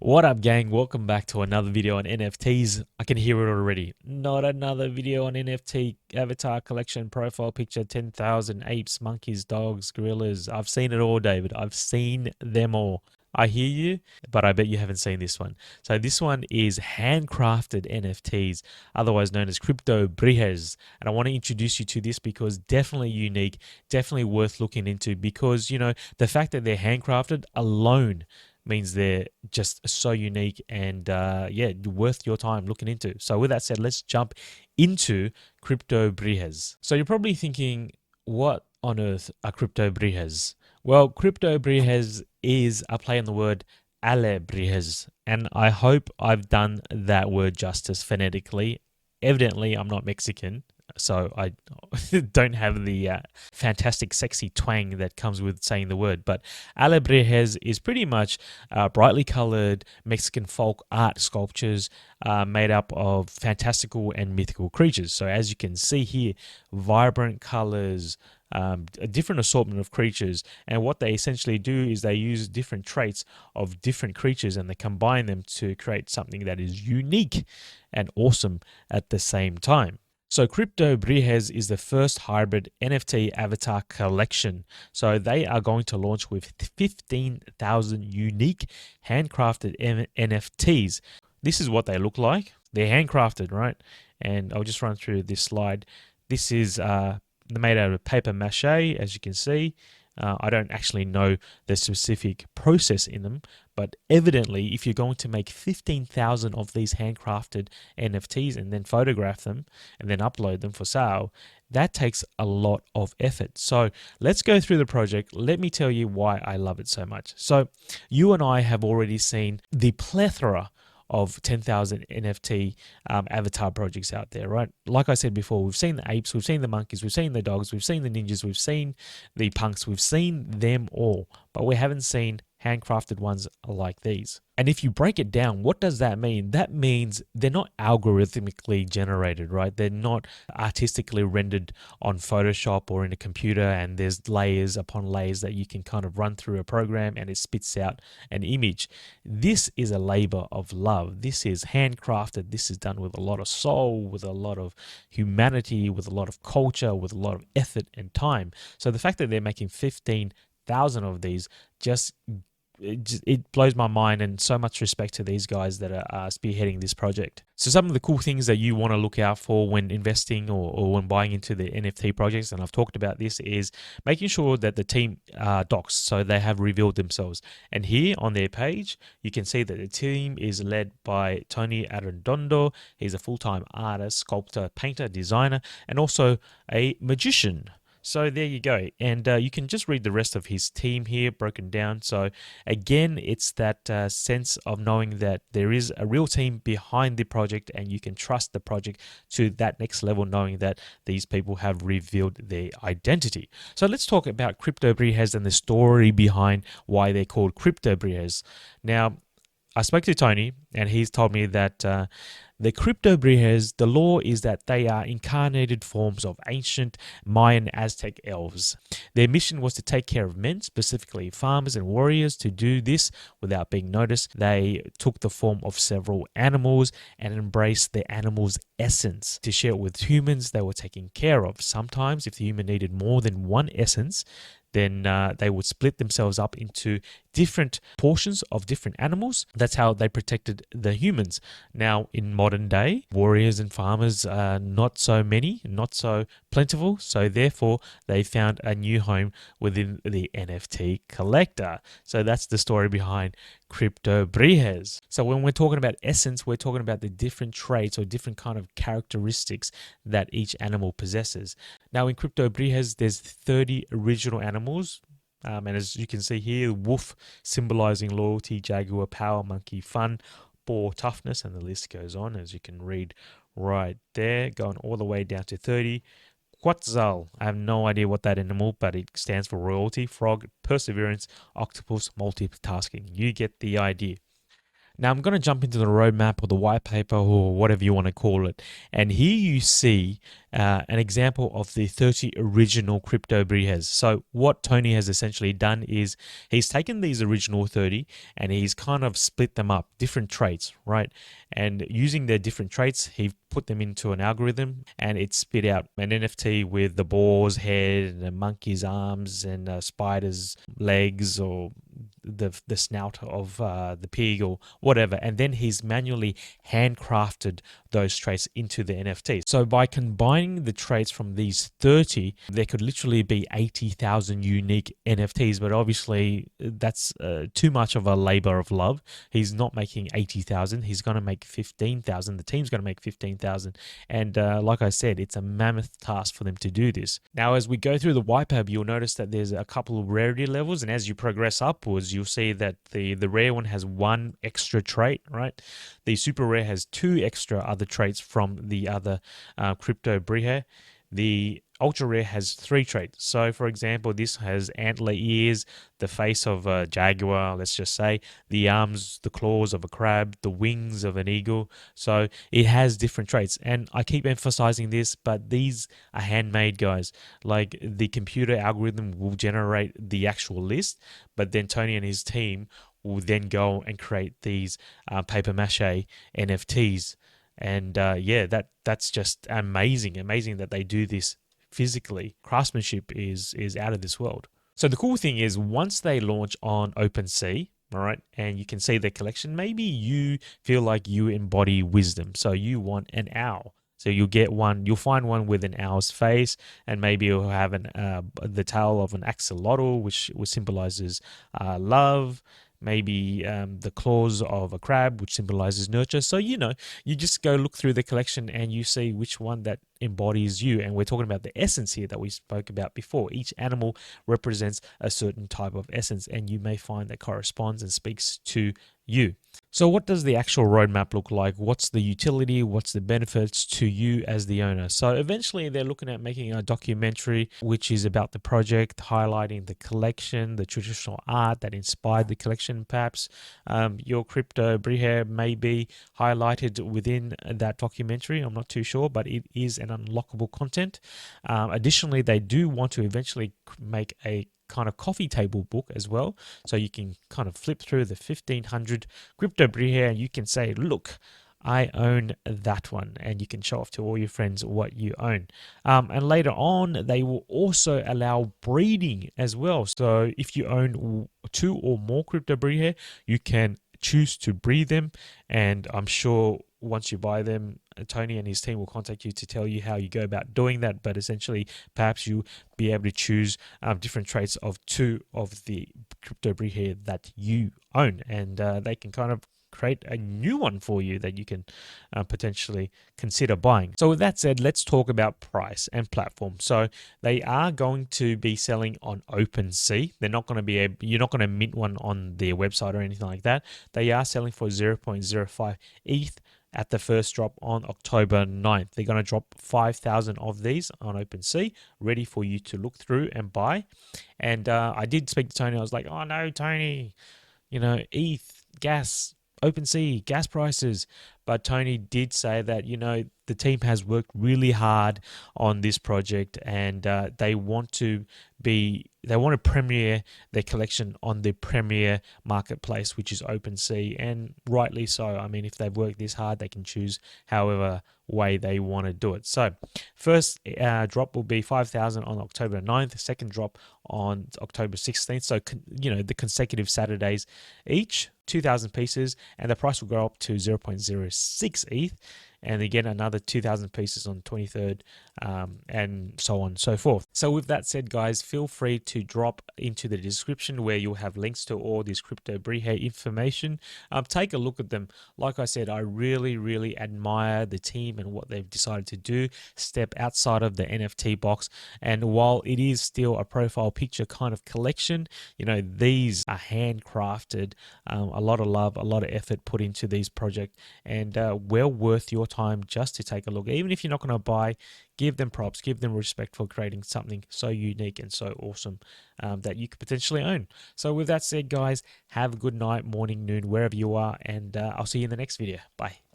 What up, gang? Welcome back to another video on NFTs. I can hear it already. Not another video on NFT avatar collection profile picture 10,000 apes, monkeys, dogs, gorillas. I've seen it all, David. I've seen them all. I hear you, but I bet you haven't seen this one. So this one is handcrafted NFTs, otherwise known as CryptoBrijes. And I want to introduce you to this because definitely unique, definitely worth looking into because, the fact that they're handcrafted alone means they're just so unique and worth your time looking into. So with that said, let's jump into CryptoBrijes. So you're probably thinking, what on earth are CryptoBrijes? Well, CryptoBrijes is a play on the word Alebrijes, and I hope I've done that word justice phonetically. Evidently, I'm not Mexican, so I don't have the fantastic, sexy twang that comes with saying the word. But Alebrijes is pretty much brightly colored Mexican folk art sculptures made up of fantastical and mythical creatures. So as you can see here, vibrant colors, a different assortment of creatures, and what they essentially do is they use different traits of different creatures and they combine them to create something that is unique and awesome at the same time. So CryptoBrijes is the first hybrid NFT avatar collection. So they are going to launch with 15,000 unique handcrafted NFTs. This is what they look like. They're handcrafted, right? And I'll just run through this slide. This is made out of paper mache, as you can see. I don't actually know the specific process in them, but evidently, if you're going to make 15,000 of these handcrafted NFTs and then photograph them and then upload them for sale, that takes a lot of effort. So let's go through the project. Let me tell you why I love it so much. So you and I have already seen the plethora of 10,000 NFT avatar projects out there, right? Like I said before, we've seen the apes, we've seen the monkeys, we've seen the dogs, we've seen the ninjas, we've seen the punks, we've seen them all, but we haven't seen handcrafted ones like these. And if you break it down, what does that mean? That means they're not algorithmically generated, right? They're not artistically rendered on Photoshop or in a computer, and there's layers upon layers that you can kind of run through a program and it spits out an image. This is a labor of love. This is handcrafted. This is done with a lot of soul, with a lot of humanity, with a lot of culture, with a lot of effort and time. So the fact that they're making 15,000 of these just it blows my mind, and so much respect to these guys that are spearheading this project. So some of the cool things that you want to look out for when investing or when buying into the NFT projects, and I've talked about this, is making sure that the team docs, so they have revealed themselves. And here on their page, you can see that the team is led by Tony Arredondo. He's a full-time artist, sculptor, painter, designer, and also a magician. So there you go. And you can just read the rest of his team here broken down. So again, it's that sense of knowing that there is a real team behind the project and you can trust the project to that next level, knowing that these people have revealed their identity. So let's talk about CryptoBrijes and the story behind why they're called CryptoBrijes. Now, I spoke to Tony and he's told me that the CryptoBrijes, the law is that they are incarnated forms of ancient Mayan Aztec elves. Their mission was to take care of men, specifically farmers and warriors. To do this without being noticed, they took the form of several animals and embraced the animal's essence. To share it with humans they were taking care of. Sometimes, if the human needed more than one essence, then they would split themselves up into different portions of different animals. That's how they protected the humans. Now, in modern day, warriors and farmers are not so many, not so plentiful, so therefore they found a new home within the NFT collector. So that's the story behind CryptoBrijes. So when we're talking about essence, we're talking about the different traits or different kind of characteristics that each animal possesses. Now in CryptoBrijes, there's 30 original animals. And as you can see here, wolf symbolizing loyalty, jaguar power, monkey fun, boar toughness, and the list goes on, as you can read right there, going all the way down to 30. Quetzal, I have no idea what that animal, but it stands for royalty, frog, perseverance, octopus, multitasking. You get the idea. Now I'm going to jump into the roadmap or the white paper or whatever you want to call it. And here you see an example of the 30 original CryptoBrijes. So what Tony has essentially done is he's taken these original 30 and he's kind of split them up, different traits, right? And using their different traits, he put them into an algorithm and it spit out an NFT with the boar's head and the monkey's arms and spider's legs, or the snout of the pig or whatever, and then he's manually handcrafted those traits into the NFT. So by combining the traits from these 30, there could literally be 80,000 unique NFTs, but obviously that's too much of a labor of love. He's not making 80,000, he's going to make 15,000. The team's going to make 15,000, and like I said, it's a mammoth task for them to do this. Now, as we go through the white paper, you'll notice that there's a couple of rarity levels, and as you progress upwards, you'll see that the rare one has one extra trait, right? The super rare has two extra other traits from the other CryptoBrije. The ultra rare has three traits. So, for example, this has antler ears, the face of a jaguar, let's just say, the arms, the claws of a crab, the wings of an eagle. So it has different traits. And I keep emphasizing this, but these are handmade, guys. Like, the computer algorithm will generate the actual list, but then Tony and his team will then go and create these paper mache NFTs. And yeah, that's just amazing that they do this physically. Craftsmanship is out of this world. So the cool thing is, once they launch on OpenSea, all right, and you can see their collection, maybe you feel like you embody wisdom, so you want an owl. So you'll get one, you'll find one with an owl's face, and maybe you'll have the tail of an axolotl, which symbolizes love. Maybe the claws of a crab, which symbolizes nurture. So, you just go look through the collection and you see which one that embodies you. And we're talking about the essence here that we spoke about before. Each animal represents a certain type of essence, and you may find that corresponds and speaks to you. So what does the actual roadmap look like? What's the utility? What's the benefits to you as the owner? So eventually they're looking at making a documentary which is about the project, highlighting the collection, the traditional art that inspired the collection. Perhaps your CryptoBrije may be highlighted within that documentary. I'm not too sure, but it is an unlockable content. Additionally, they do want to eventually make a kind of coffee table book as well, so you can kind of flip through the 1500 CryptoBrije and you can say, look, I own that one, and you can show off to all your friends what you own. And later on, they will also allow breeding as well. So if you own 2 or more CryptoBrije, you can choose to breed them, and I'm sure once you buy them, Tony and his team will contact you to tell you how you go about doing that. But essentially, perhaps you be able to choose different traits of 2 of the CryptoBrije that you own, and they can kind of create a new one for you that you can potentially consider buying. So with that said, let's talk about price and platform. So they are going to be selling on OpenSea. They're not going to be you're not going to mint one on their website or anything like that. They are selling for 0.05 ETH at the first drop on October 9th. They're going to drop 5,000 of these on OpenSea, ready for you to look through and buy. And I did speak to Tony. I was like, oh no, Tony, ETH, gas, OpenSea, gas prices. But Tony did say that, the team has worked really hard on this project, and they want to premiere their collection on the premier marketplace, which is OpenSea, and rightly so. I mean, if they've worked this hard, they can choose however way they want to do it. So first drop will be 5,000 on October 9th, second drop on October 16th. So, the consecutive Saturdays each, 2,000 pieces, and the price will go up to 0.06 ETH. And again, another 2,000 pieces on 23rd, and so on and so forth. So with that said, guys, feel free to drop into the description where you'll have links to all this CryptoBrije information. Take a look at them. Like I said, I really, really admire the team and what they've decided to do, step outside of the NFT box. And while it is still a profile picture kind of collection, these are handcrafted, a lot of love, a lot of effort put into these projects, and well worth your time just to take a look. Even if you're not going to buy, give them props, give them respect for creating something so unique and so awesome that you could potentially own. So with that said, guys, have a good night, morning, noon, wherever you are, and I'll see you in the next video. Bye.